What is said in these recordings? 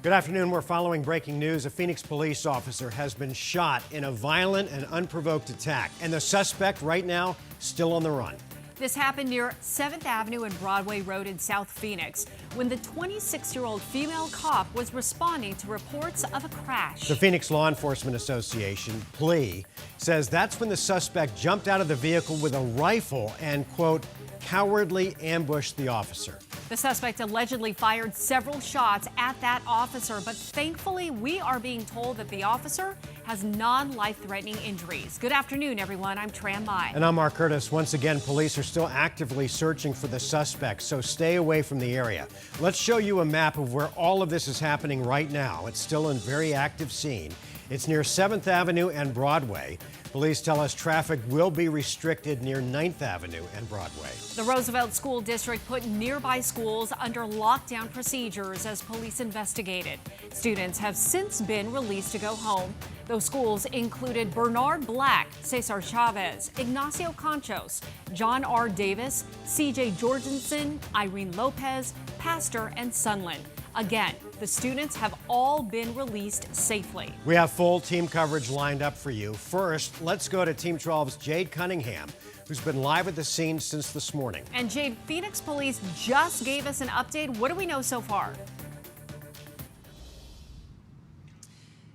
Good afternoon. We're following breaking news. A Phoenix police officer has been shot in a violent and unprovoked attack, and the suspect right now still on the run. This happened near 7th Avenue and Broadway Road in South Phoenix when the 26-year-old female cop was responding to reports of a crash. The Phoenix Law Enforcement Association, PLEA, says that's when the suspect jumped out of the vehicle with a rifle and, quote, cowardly ambushed the officer. The suspect allegedly fired several shots at that officer, but thankfully we are being told that the officer has non-life-threatening injuries. Good afternoon, everyone. I'm Tram Mai. And I'm Mark Curtis. Once again, police are still actively searching for the suspect, so stay away from the area. Let's show you a map of where all of this is happening right now. It's still a very active scene. It's near 7th Avenue and Broadway. Police tell us traffic will be restricted near 9th Avenue and Broadway. The Roosevelt School District put nearby schools under lockdown procedures as police investigated. Students have since been released to go home. Those schools included Bernard Black, Cesar Chavez, Ignacio Conchos, John R. Davis, C.J. Jorgensen, Irene Lopez, Pastor, and Sunland. Again, the students have all been released safely. We have full team coverage lined up for you. First, let's go to Team 12's Jade Cunningham, who's been live at the scene since this morning. And Jade, Phoenix police just gave us an update. What do we know so far?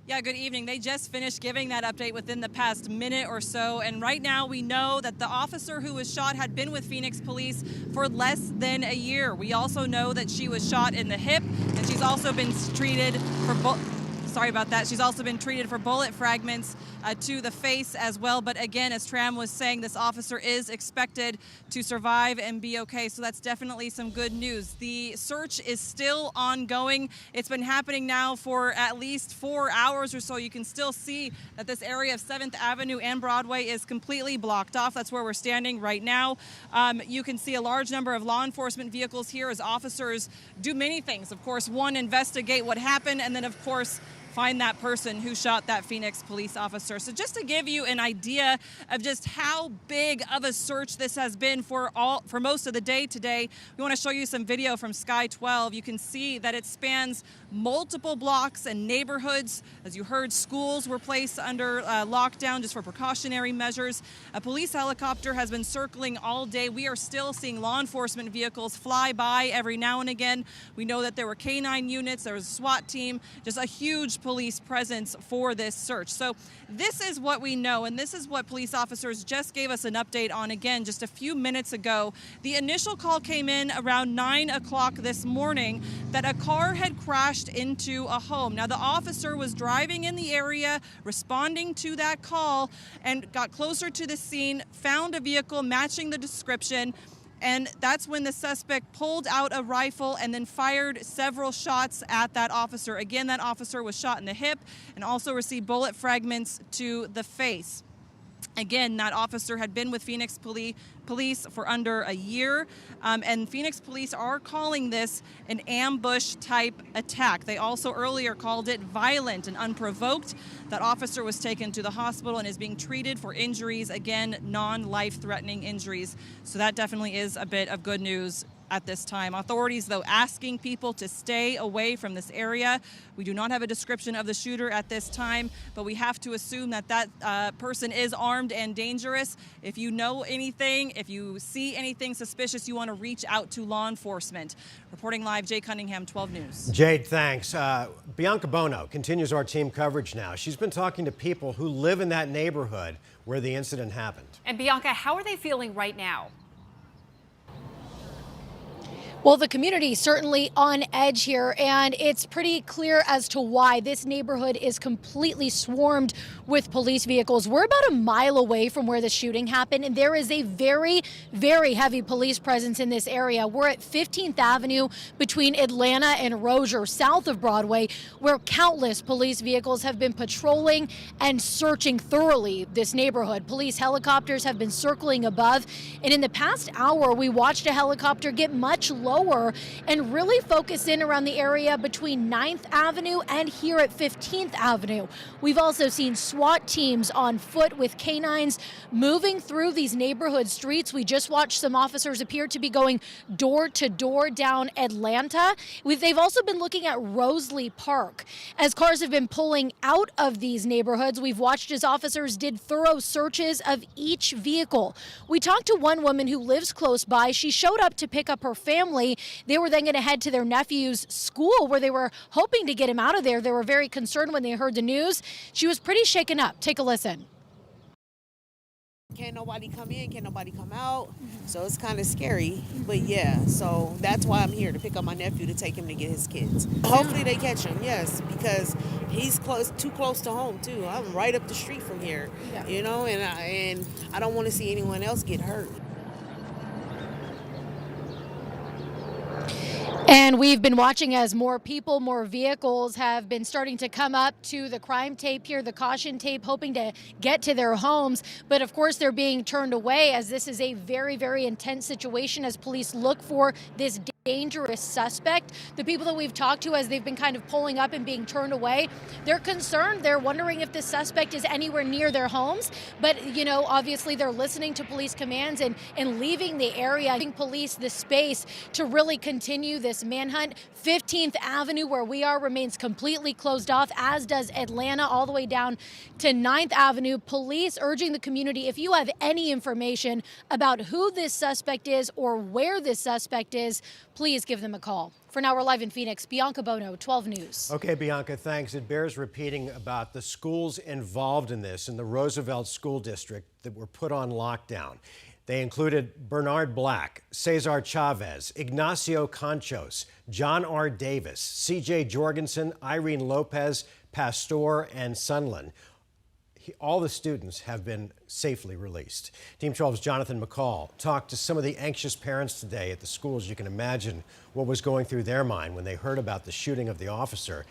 Yeah, good evening. They just finished giving that update within the past minute or so. And right now we know that the officer who was shot had been with Phoenix police for less than a year. We also know that she was shot in the hip, and she's also been treated for She's also been treated for bullet fragments to the face as well. But again, as Tram was saying, this officer is expected to survive and be okay. So that's definitely some good news. The search is still ongoing. It's been happening now for at least 4 hours or so. You can still see that this area of 7th Avenue and Broadway is completely blocked off. That's where we're standing right now. You can see a large number of law enforcement vehicles here as officers do many things. Of course, one, investigate what happened, and then, of course, find that person who shot that Phoenix police officer. So just to give you an idea of just how big of a search this has been for most of the day today, we want to show you some video from Sky 12. You can see that it spans multiple blocks and neighborhoods. As you heard, schools were placed under lockdown just for precautionary measures. A police helicopter has been circling all day. We are still seeing law enforcement vehicles fly by every now and again. We know that there were canine units, there was a SWAT team, just a huge police presence for this search. So this is what we know, and this is what police officers just gave us an update on again just a few minutes ago. The initial call came in around 9 o'clock this morning that a car had crashed into a home. Now, the officer was driving in the area, responding to that call, and got closer to the scene, found a vehicle matching the description, and that's when the suspect pulled out a rifle and then fired several shots at that officer. Again, that officer was shot in the hip and also received bullet fragments to the face. Again, that officer had been with Phoenix police for under a year, and Phoenix police are calling this an ambush-type attack. They also earlier called it violent and unprovoked. That officer was taken to the hospital and is being treated for injuries, again, non-life-threatening injuries. So that definitely is a bit of good news at this time. Authorities, though, asking people to stay away from this area. We do not have a description of the shooter at this time, but we have to assume that that person is armed and dangerous. If you know anything, if you see anything suspicious, you want to reach out to law enforcement. Reporting live, Jay Cunningham, 12 News. Jade, thanks. Bianca Bono continues our team coverage now. She's been talking to people who live in that neighborhood where the incident happened. And Bianca, how are they feeling right now? Well, the community certainly on edge here, and it's pretty clear as to why. This neighborhood is completely swarmed with police vehicles. We're about a mile away from where the shooting happened, and there is a very, very heavy police presence in this area. We're at 15th Avenue between Atlanta and Rozier, south of Broadway, where countless police vehicles have been patrolling and searching thoroughly this neighborhood. Police helicopters have been circling above, and in the past hour, we watched a helicopter get much lower lower and really focus in around the area between 9th Avenue and here at 15th Avenue. We've also seen SWAT teams on foot with canines moving through these neighborhood streets. We just watched some officers appear to be going door to door down Atlanta. They've also been looking at Roseley Park. As cars have been pulling out of these neighborhoods, we've watched as officers did thorough searches of each vehicle. We talked to one woman who lives close by. She showed up to pick up her family. They were then going to head to their nephew's school where they were hoping to get him out of there. They were very concerned when they heard the news. She was pretty shaken up. Take a listen. Can't nobody come in, can't nobody come out, so it's kind of scary. But yeah, so that's why I'm here, to pick up my nephew to take him to get his kids. Hopefully they catch him, yes, because he's too close to home too. I'm right up the street from here, you know, and I don't want to see anyone else get hurt. And we've been watching as more people, more vehicles have been starting to come up to the crime tape here, the caution tape, hoping to get to their homes. But of course, they're being turned away as this is a very, very intense situation as police look for this dangerous suspect. The people that we've talked to as they've been kind of pulling up and being turned away, they're concerned. They're wondering if the suspect is anywhere near their homes. But, you know, obviously they're listening to police commands and leaving the area, giving police the space to really continue this manhunt. 15th Avenue, where we are, remains completely closed off, as does Atlanta, all the way down to 9th Avenue. Police urging the community, if you have any information about who this suspect is or where this suspect is, please give them a call. For now, we're live in Phoenix. Bianca Bono, 12 News. Okay, Bianca, thanks. It bears repeating about the schools involved in this in the Roosevelt School District that were put on lockdown. They included Bernard Black, Cesar Chavez, Ignacio Conchos, John R. Davis, C.J. Jorgensen, Irene Lopez, Pastor, and Sunland. All the students have been safely released. Team 12's Jonathan McCall talked to some of the anxious parents today at the schools. You can imagine what was going through their mind when they heard about the shooting of the officer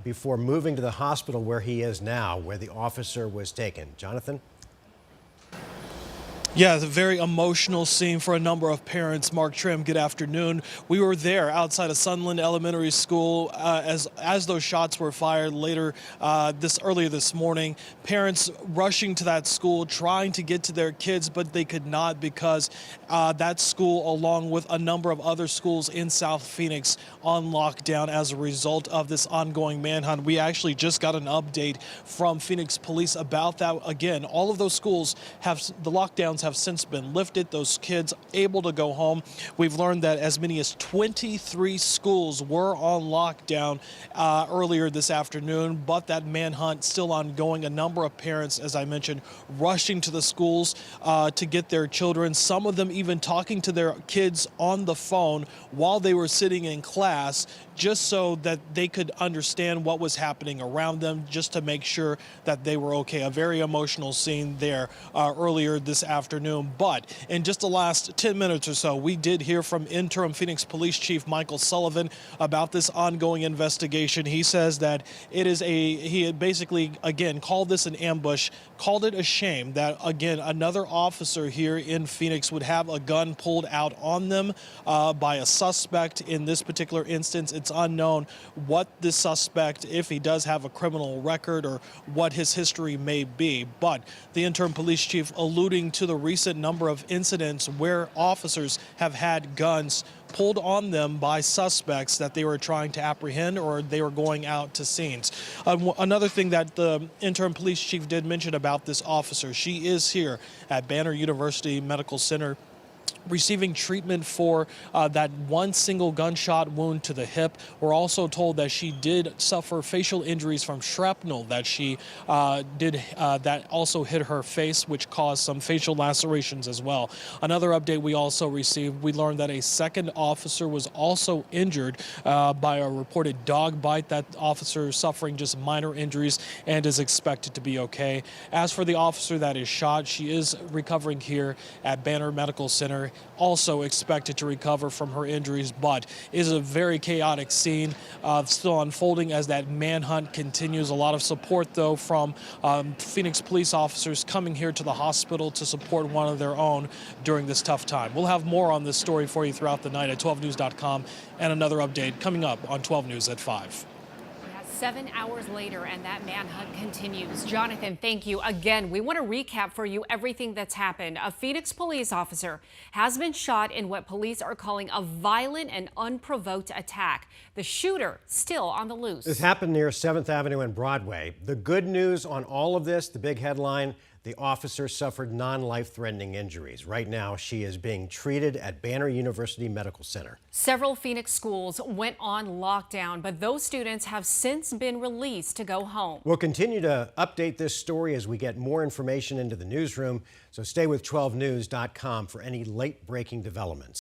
before moving to the hospital where he is now, where the officer was taken. Jonathan? Yeah, it's a very emotional scene for a number of parents. Mark Trim, good afternoon. We were there outside of Sunland Elementary School as those shots were fired earlier this morning. Parents rushing to that school, trying to get to their kids, but they could not because that school, along with a number of other schools in South Phoenix, on lockdown as a result of this ongoing manhunt. We actually just got an update from Phoenix Police about that. Again, all of those schools the lockdowns have since been lifted. Those kids able to go home. We've learned that as many as 23 schools were on lockdown earlier this afternoon, but that manhunt still ongoing. A number of parents, as I mentioned, rushing to the schools to get their children, some of them even talking to their kids on the phone while they were sitting in class, just so that they could understand what was happening around them, just to make sure that they were okay. A very emotional scene there earlier this afternoon. But in just the last 10 minutes or so, we did hear from interim Phoenix Police Chief Michael Sullivan about this ongoing investigation. He says that he had basically, again, called this an ambush, called it a shame that, again, another officer here in Phoenix would have a gun pulled out on them by a suspect. In this particular instance, it's unknown what the suspect, if he does have a criminal record or what his history may be. But the interim police chief alluding to the recent number of incidents where officers have had guns pulled on them by suspects that they were trying to apprehend or they were going out to scenes. Another thing that the interim police chief did mention about this officer, she is here at Banner University Medical Center receiving treatment for that one single gunshot wound to the hip. We're also told that she did suffer facial injuries from shrapnel that she that also hit her face, which caused some facial lacerations as well. Another update we also received, we learned that a second officer was also injured by a reported dog bite. That officer suffering just minor injuries and is expected to be okay. As for the officer that is shot, she is recovering here at Banner Medical Center. also expected to recover from her injuries, but it is a very chaotic scene still unfolding as that manhunt continues. A lot of support, though, from Phoenix police officers coming here to the hospital to support one of their own during this tough time. We'll have more on this story for you throughout the night at 12news.com, and another update coming up on 12 News at 5. 7 hours later, and that manhunt continues. Jonathan, thank you again. We want to recap for you everything that's happened. A Phoenix police officer has been shot in what police are calling a violent and unprovoked attack. The shooter still on the loose. This happened near 7th Avenue and Broadway. The good news on all of this, the big headline, the officer suffered non-life-threatening injuries. Right now, she is being treated at Banner University Medical Center. Several Phoenix schools went on lockdown, but those students have since been released to go home. We'll continue to update this story as we get more information into the newsroom, so stay with 12news.com for any late-breaking developments.